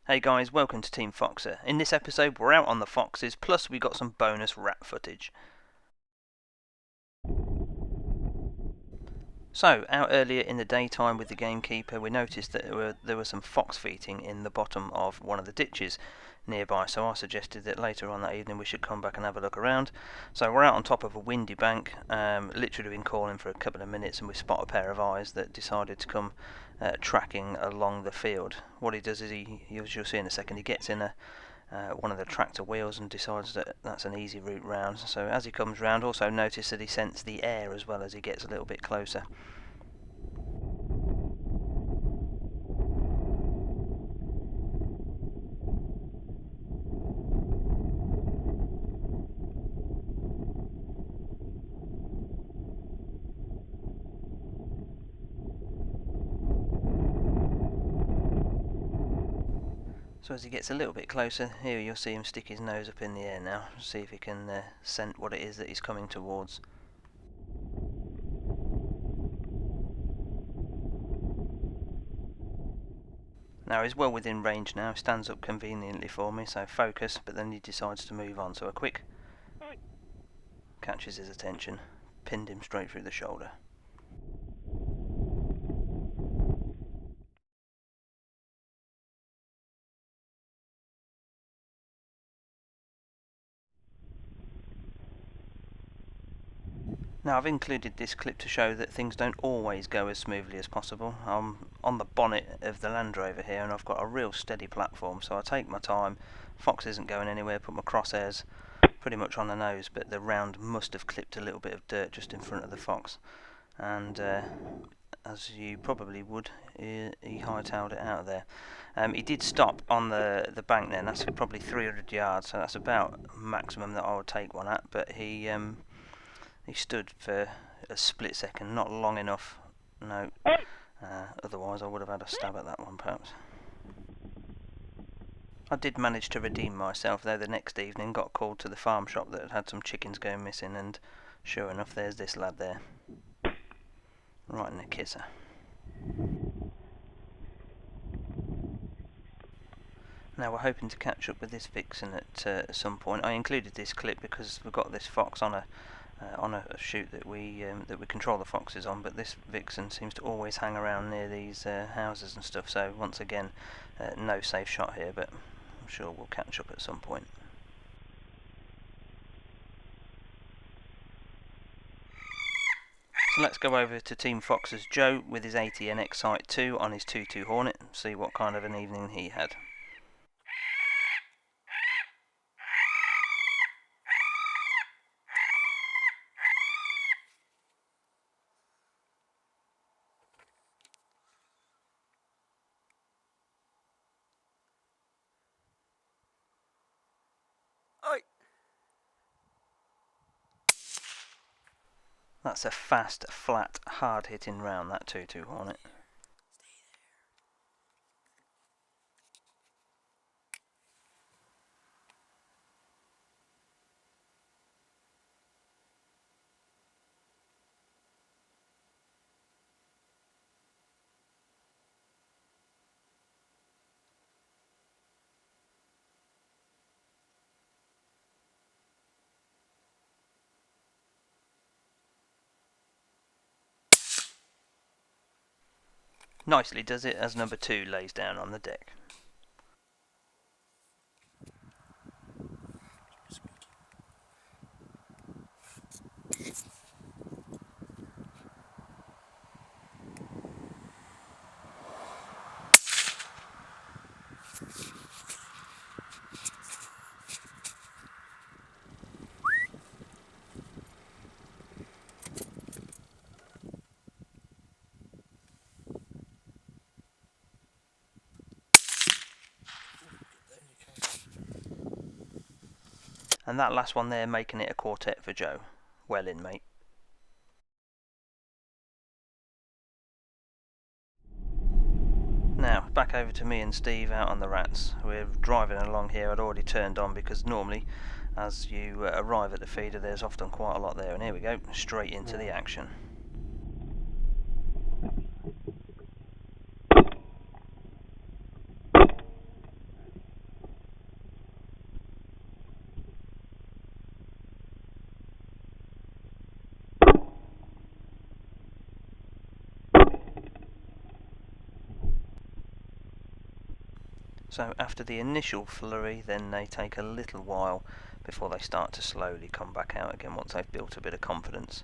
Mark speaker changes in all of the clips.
Speaker 1: Hey guys, welcome to Team Foxer. In this episode we're out on the foxes, plus we got some bonus rat footage. So, out earlier in the daytime with the gamekeeper, we noticed that there were some fox feeding in the bottom of one of the ditches nearby, so I suggested that later on that evening we should come back and have a look around. So we're out on top of a windy bank, literally been calling for a couple of minutes, and we spot a pair of eyes that decided to come tracking along the field. What he does is as you'll see in a second, he gets in one of the tractor wheels and decides that that's an easy route round. So as he comes round, also notice that he scents the air as well as he gets a little bit closer. So as he gets a little bit closer, here you'll see him stick his nose up in the air now, see if he can scent what it is that he's coming towards. Now he's well within range now, stands up conveniently for me, so focus, but then he decides to move on, so a quick catches his attention, pinned him straight through the shoulder. Now I've included this clip to show that things don't always go as smoothly as possible. I'm on the bonnet of the Land Rover here and I've got a real steady platform, so I take my time. Fox isn't going anywhere, put my crosshairs pretty much on the nose, but the round must have clipped a little bit of dirt just in front of the fox, and as you probably would, he hightailed it out of there. He did stop on the bank then, that's probably 300 yards, so that's about maximum that I would take one at, but he stood for a split second, not long enough, no, otherwise I would have had a stab at that one perhaps. I did manage to redeem myself though the next evening, got called to the farm shop that had some chickens going missing, and sure enough there's this lad there, right in the kisser. Now we're hoping to catch up with this vixen at some point. I included this clip because we've got this fox on a shoot that we control the foxes on, but this vixen seems to always hang around near these houses and stuff, so once again no safe shot here, but I'm sure we'll catch up at some point. So let's go over to Team Fox's Joe with his ATN X Sight 2 on his 2.2 Hornet and see what kind of an evening he had. That's a fast, flat, hard-hitting round, that 2.2 Hornet. Nicely does it as number 2 lays down on the deck. And that last one there making it a quartet for Joe. Well in, mate. Now, back over to me and Steve out on the rats. We're driving along here. I'd already turned on because normally as you arrive at the feeder there's often quite a lot there, and here we go, straight into the action. So after the initial flurry, then they take a little while before they start to slowly come back out again once they've built a bit of confidence.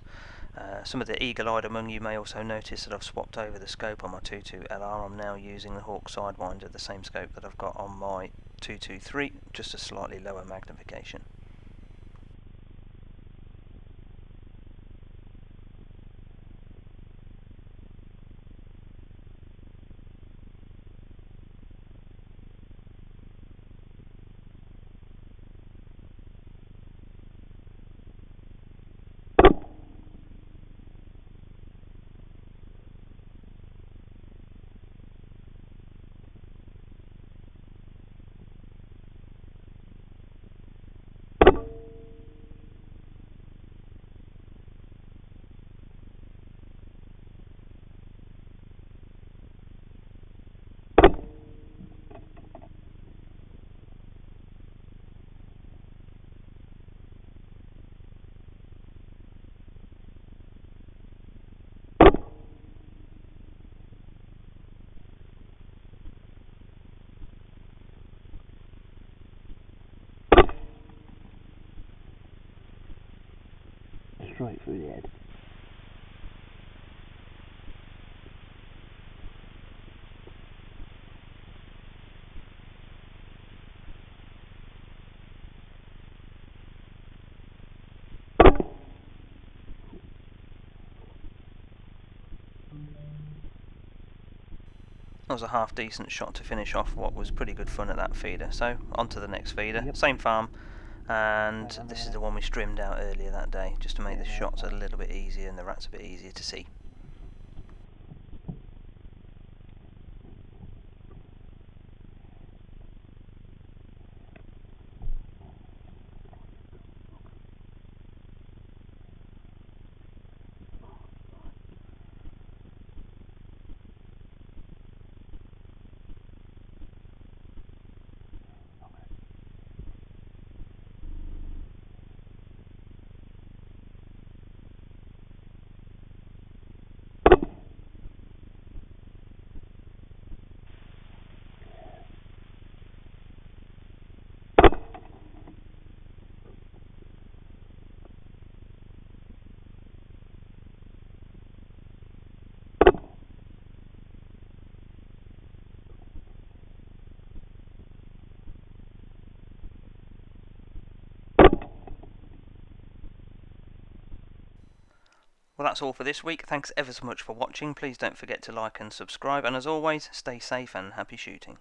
Speaker 1: Some of the eagle-eyed among you may also notice that I've swapped over the scope on my 22LR. I'm now using the Hawk Sidewinder, the same scope that I've got on my 223, just a slightly lower magnification. Straight through the head. That was a half decent shot to finish off what was pretty good fun at that feeder. So on to the next feeder, same farm, and this is the one we streamed out earlier that day, just to make the shots a little bit easier and the rats a bit easier to see. Well, that's all for this week. Thanks ever so much for watching. Please don't forget to like and subscribe, and as always, stay safe and happy shooting.